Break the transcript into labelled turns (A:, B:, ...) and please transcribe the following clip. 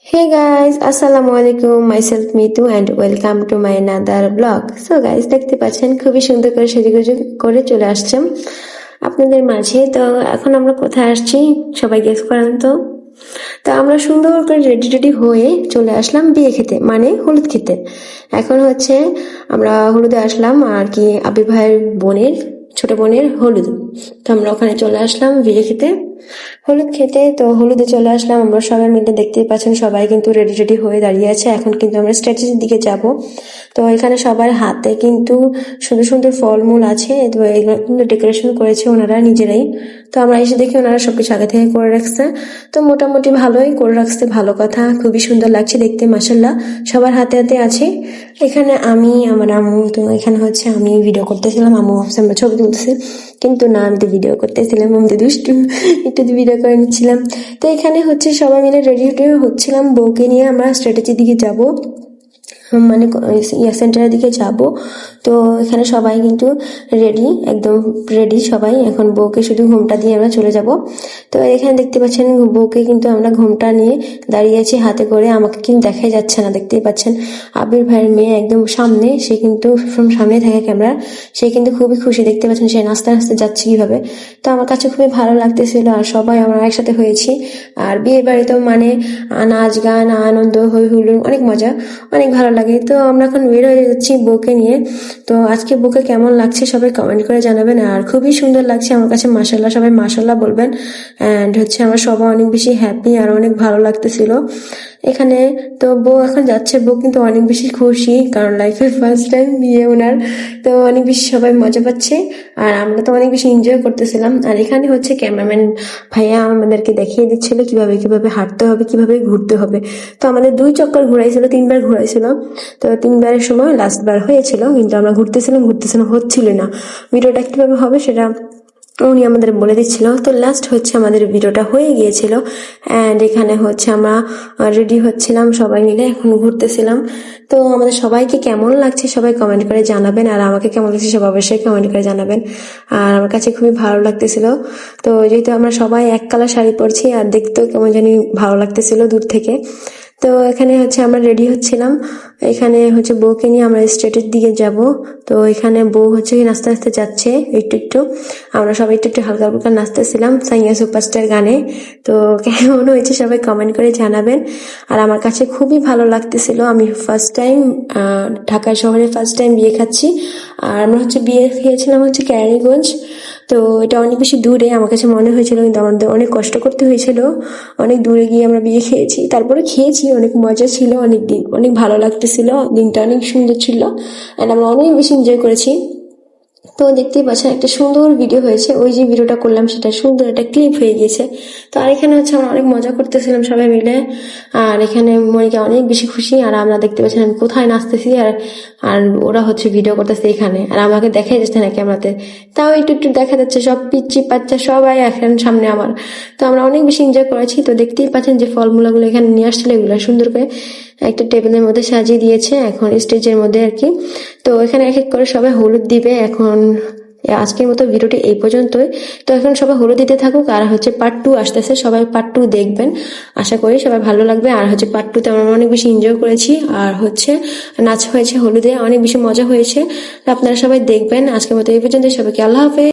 A: Hey guys, Assalamualaikum. Myself Mitu and welcome to my another vlog. So guys, দেখতে পাচ্ছেন খুবই সুন্দর করে সেজেগুজে করে চলে আসছেন আপনাদের মাঝে। তো এখন আমরা কোথায় আসছি সবাই গেস করেন তো। তো আমরা সুন্দর করে রেডি হয়ে চলে আসলাম বিয়ে খেতে, মানে হলুদ খেতে। এখন হচ্ছে আমরা হলুদে আসলাম আর কি, আবির ভাইয়ের বোনের ছোট বোনের হলুদ। তো আমরা ওখানে চলে আসলাম বিয়ে খেতে, হলুদ খেতে। তো হলুদে চলে আসলাম আমরা সবাই মিলে, দেখতেই পাচ্ছেন সবাই কিন্তু রেডি হয়ে দাঁড়িয়ে আছে। এখন কিন্তু আমরা স্টেজের দিকে যাব। তো এখানে সবার হাতে কিন্তু সুন্দর সুন্দর ফলমূল আছে, তো এগুলো কিন্তু ডেকোরেশন করেছে ওনারা নিজেরাই। তো আমরা এসে দেখি ওনারা সবকিছু আগে থেকে করে রাখছে, তো মোটামুটি ভালোই করে রাখছে, ভালো কথা, খুবই সুন্দর লাগছে দেখতে মাশাআল্লাহ। সবার হাতে হাতে আছে। এখানে আমি আমার আম্মু, তো এখানে হচ্ছে আমি ভিডিও করতেছিলাম, আম্মু ভাবছে আমরা ছবি তুলতেছি, কিন্তু না, আমি তো ভিডিও করতেছিলাম, আমি তো দুষ্টু একটু ভিডিও করে নিচ্ছিলাম। তো এখানে হচ্ছে সবাই মিলে রেডি হচ্ছিলাম, বউকে নিয়ে আমরা স্ট্র্যাটেজির দিকে যাব, মানে সেন্টারের দিকে যাব। তো এখানে সবাই কিন্তু রেডি, একদম রেডি সবাই। এখন বউকে শুধু ঘোমটা দিয়ে আমরা চলে যাব। তো এখানে দেখতে পাচ্ছেন বউকে কিন্তু আমরা ঘোমটা নিয়ে দাঁড়িয়ে আছি হাতে করে, আমাকে কিন্তু দেখাই যাচ্ছে না, দেখতেই পাচ্ছেন। আবির ভাইয়ের মেয়ে একদম সামনে, সে কিন্তু সামনে থাকে ক্যামেরা, সে কিন্তু খুবই খুশি, দেখতে পাচ্ছেন সে নাচতে নাচতে যাচ্ছে কিভাবে। তো আমার কাছে খুবই ভালো লাগতেছিল, আর সবাই আমরা একসাথে হয়েছি। আর বিয়ে বাড়ি তো মানে নাচ গান আনন্দ হই হুল্লোড়, অনেক মজা, অনেক ভালো লাগে। তো আমরা এখন বের হয়ে যাচ্ছি বউকে নিয়ে। তো আজকে বউকে কেমন লাগছে সবাই কমেন্ট করে জানাবেন, আর খুবই সুন্দর লাগছে আমার কাছে মাশাআল্লাহ, সবাই মাশাআল্লাহ বলবেন। অ্যান্ড হচ্ছে আমরা সবাই অনেক বেশি হ্যাপি আর অনেক ভালো লাগতেছিল এখানে। তো বউ এখন যাচ্ছে, বউ কিন্তু অনেক বেশি খুশি, কারণ লাইফের ফার্স্ট টাইম বিয়ে ওনার। তো অনেক বেশি সবাই মজা পাচ্ছে, আর আমরা তো অনেক বেশি এনজয় করতেছিলাম। আর এখানে হচ্ছে ক্যামেরাম্যান ভাইয়া আমাদেরকে দেখিয়ে দিচ্ছিল কিভাবে কিভাবে হাঁটতে হবে, কিভাবে ঘুরতে হবে। তো আমাদের 2 চক্কর ঘুরাইছিল, 3 বার ঘুরাইছিল। তো 3 বারের সময় লাস্ট বার হয়েছিল, কিন্তু আমরা ঘুরতেছিলাম হচ্ছিল না। ভিডিওটা কিভাবে হবে সেটা উনি আমাদের বলে দিচ্ছিল। তো লাস্ট হচ্ছে আমাদের ভিডিওটা হয়ে গিয়েছিল, অ্যান্ড এখানে হচ্ছে আমরা রেডি হচ্ছিলাম সবাই মিলে, এখন ঘুরতেছিলাম। তো আমাদের সবাইকে কেমন লাগছে সবাই কমেন্ট করে জানাবেন, আর আমাকে কেমন লাগছে সবাই অবশ্যই কমেন্ট করে জানাবেন। আর আমার কাছে খুবই ভালো লাগতেছিল। তো যেহেতু আমরা সবাই এক কালার শাড়ি পরছি, আর দেখতেও কেমন জানি ভালো লাগতেছিল দূর থেকে। তো এখানে হচ্ছে আমরা রেডি হচ্ছিলাম, এখানে হচ্ছে বউকে নিয়ে আমরা স্টেটের দিকে যাব। তো এখানে বউ হচ্ছে নাচতে নাচতে যাচ্ছে একটু, আমরা সবাই একটু হালকা হালকা নাচতেছিলাম সাইয়া সুপারস্টার গানে। তো কেমন হয়েছে সবাই কমেন্ট করে জানাবেন। আর আমার কাছে খুবই ভালো লাগতেছিল, আমি ফার্স্ট টাইম ঢাকা শহরে ফার্স্ট টাইম বিয়ে খাচ্ছি। আর আমরা হচ্ছে বিয়ে খেয়েছিলাম হচ্ছে কেরানীগঞ্জ। তো এটা অনেক বেশি দূরে আমার কাছে মনে হয়েছিল, কিন্তু আমাদের অনেক কষ্ট করতে হয়েছিল, অনেক দূরে গিয়ে আমরা বিয়ে খেয়েছি। তারপরে খেয়েছি, অনেক মজা ছিল, অনেক দিন অনেক ভালো লাগতেছিল, দিনটা অনেক সুন্দর ছিল, অ্যান্ড আমরা অনেক বেশি এনজয় করেছি। তো দেখতেই পাচ্ছেন একটা সুন্দর ভিডিও হয়েছে, ওই যে ভিডিওটা করলাম সেটা সুন্দর একটা ক্লিপ হয়ে গিয়েছে। তো আর এখানে হচ্ছে আমরা অনেক মজা করতেছিলাম সবাই মিলে, আর এখানে মনিকা অনেক বেশি খুশি। আর আমরা দেখতে পাচ্ছেন আমি কোথায় নাচতেছি, আর আর ওরা হচ্ছে ভিডিও করতেছে এখানে, আর আমাকে দেখাই যাচ্ছে না ক্যামেরাতে, তাও একটু দেখা যাচ্ছে, সব পিচ্ছি বাচ্চা সবাই এখন সামনে আমার। তো আমরা অনেক বেশি এনজয় করেছি। তো দেখতেই পাচ্ছেন যে ফলমূলগুলো এখানে নিয়ে আসছিল, এগুলো সুন্দর করে একটা টেবিলের মধ্যে সাজিয়ে দিয়েছে এখন স্টেজের মধ্যে আর কি। তো এখানে এক এক করে সবাই হলুদ দিবে। এখন আজকের মতো ভিডিওটি এই পর্যন্তই। তো এখন সবাই হলুদ দিতে থাকুক, আর হচ্ছে পার্ট 2 আসতেছে, সবাই পার্ট 2 দেখবেন, আশা করি সবাই ভালো লাগবে। আর হচ্ছে পার্ট 2 তে আমরা অনেক বেশি এনজয় করেছি, আর হচ্ছে নাচ হয়েছে হলুদে, অনেক বেশি মজা হয়েছে। তো আপনারা সবাই দেখবেন। আজকের মতো এই পর্যন্ত, সবাইকে আল্লাহ হাফেজ।